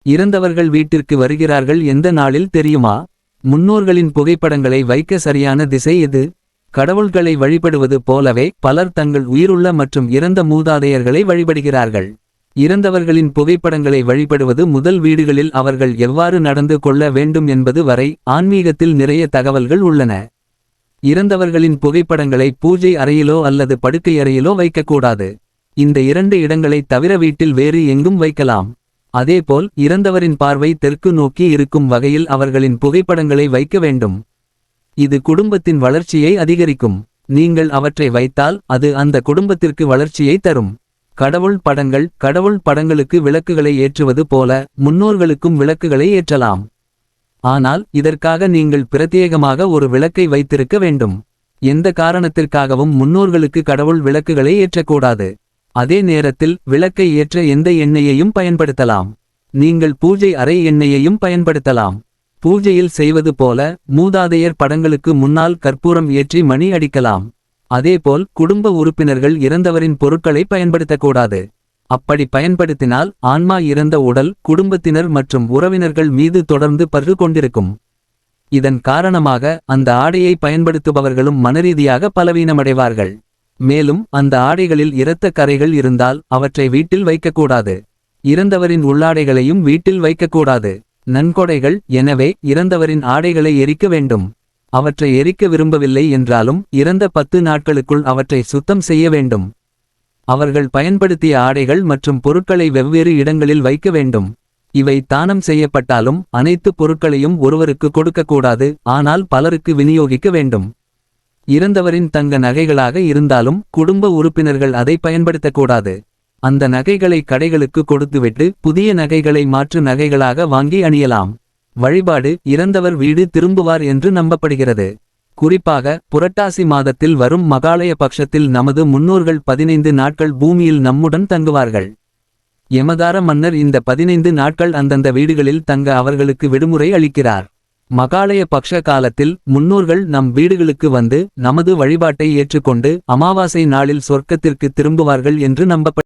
இறந்தவர்கள் வீட்டிற்கு வருகிறார்கள் எந்த நாளில் தெரியுமா? முன்னோர்களின் புகைப்படங்களை வைக்க சரியான திசை எது? கடவுள்களை வழிபடுவது போலவே பலர் தங்கள் உயிருள்ள மற்றும் இறந்த மூதாதையர்களை வழிபடுகிறார்கள். இறந்தவர்களின் புகைப்படங்களை வழிபடுவது முதல் வீடுகளில் அவர்கள் எவ்வாறு நடந்து கொள்ள வேண்டும் என்பது வரை ஆன்மீகத்தில் நிறைய தகவல்கள் உள்ளன. இறந்தவர்களின் புகைப்படங்களை பூஜை அறையிலோ அல்லது படுக்கை அறையிலோ வைக்கக்கூடாது. இந்த 2 இடங்களை தவிர வீட்டில் வேறு எங்கும் வைக்கலாம். அதேபோல் இறந்தவரின் பார்வை தெற்கு நோக்கி இருக்கும் வகையில் அவர்களின் புகைப்படங்களை வைக்க வேண்டும். இது குடும்பத்தின் வளர்ச்சியை அதிகரிக்கும். நீங்கள் அவற்றை வைத்தால் அது அந்த குடும்பத்திற்கு வளர்ச்சியை தரும். கடவுள் படங்களுக்கு விளக்குகளை ஏற்றுவது போல முன்னோர்களுக்கும் விளக்குகளை ஏற்றலாம். ஆனால் இதற்காக நீங்கள் பிரத்யேகமாக ஒரு விளக்கை வைத்திருக்க வேண்டும். எந்த காரணத்திற்காகவும் முன்னோர்களுக்கு கடவுள் விளக்குகளை ஏற்றக்கூடாது. அதே நேரத்தில் விளக்கை ஏற்ற எந்த எண்ணெயையும் பயன்படுத்தலாம். நீங்கள் பூஜை அறை எண்ணெயையும் பயன்படுத்தலாம். பூஜையில் செய்வது போல மூதாதையர் படங்களுக்கு முன்னால் கற்பூரம் ஏற்றி மணி அடிக்கலாம். அதேபோல் குடும்ப உறுப்பினர்கள் இறந்தவரின் பொருட்களை பயன்படுத்தக்கூடாது. அப்படி பயன்படுத்தினால் ஆன்மா இறந்த உடல் குடும்பத்தினர் மற்றும் உறவினர்கள் மீது தொடர்ந்து பற்று கொண்டிருக்கும். இதன் காரணமாக அந்த ஆடையை பயன்படுத்துபவர்களும் மனரீதியாக பலவீனமடைவார்கள். மேலும் அந்த ஆடைகளில் இரத்த கறைகள் இருந்தால் அவற்றை வீட்டில் வைக்கக்கூடாது. இறந்தவரின் உள்ளாடைகளையும் வீட்டில் வைக்கக்கூடாது. நன்கொடைகள் எனவே இறந்தவரின் ஆடைகளை எரிக்க வேண்டும். அவற்றை எரிக்க விரும்பவில்லை என்றாலும் இறந்த 10 நாட்களுக்குள் அவற்றை சுத்தம் செய்ய வேண்டும். அவர்கள் பயன்படுத்திய ஆடைகள் மற்றும் பொருட்களை வெவ்வேறு இடங்களில் வைக்க வேண்டும். இவை தானம் செய்யப்பட்டாலும் அனைத்து பொருட்களையும் ஒருவருக்கு கொடுக்கக்கூடாது, ஆனால் பலருக்கு விநியோகிக்க வேண்டும். இறந்தவரின் தங்க நகைகளாக இருந்தாலும் குடும்ப உறுப்பினர்கள் அதை பயன்படுத்தக்கூடாது. அந்த நகைகளை கடைகளுக்கு கொடுத்துவிட்டு புதிய நகைகளை மாற்று நகைகளாக வாங்கி அணியலாம். வழிபாடு இறந்தவர் வீடு திரும்புவார் என்று நம்பப்படுகிறது. குறிப்பாக புரட்டாசி மாதத்தில் வரும் மகாலய பட்சத்தில் நமது முன்னோர்கள் 15 நாட்கள் பூமியில் நம்முடன் தங்குவார்கள். யமதார மன்னர் இந்த 15 நாட்கள் அந்தந்த வீடுகளில் தங்க அவர்களுக்கு விடுமுறை அளிக்கிறார். மகாலய பக்ஷ காலத்தில் முன்னோர்கள் நம் வீடுகளுக்கு வந்து நமது வழிபாட்டை ஏற்றுக்கொண்டு அமாவாசை நாளில் சொர்க்கத்திற்கு திரும்புவார்கள் என்று நம்பப்படுகிறது.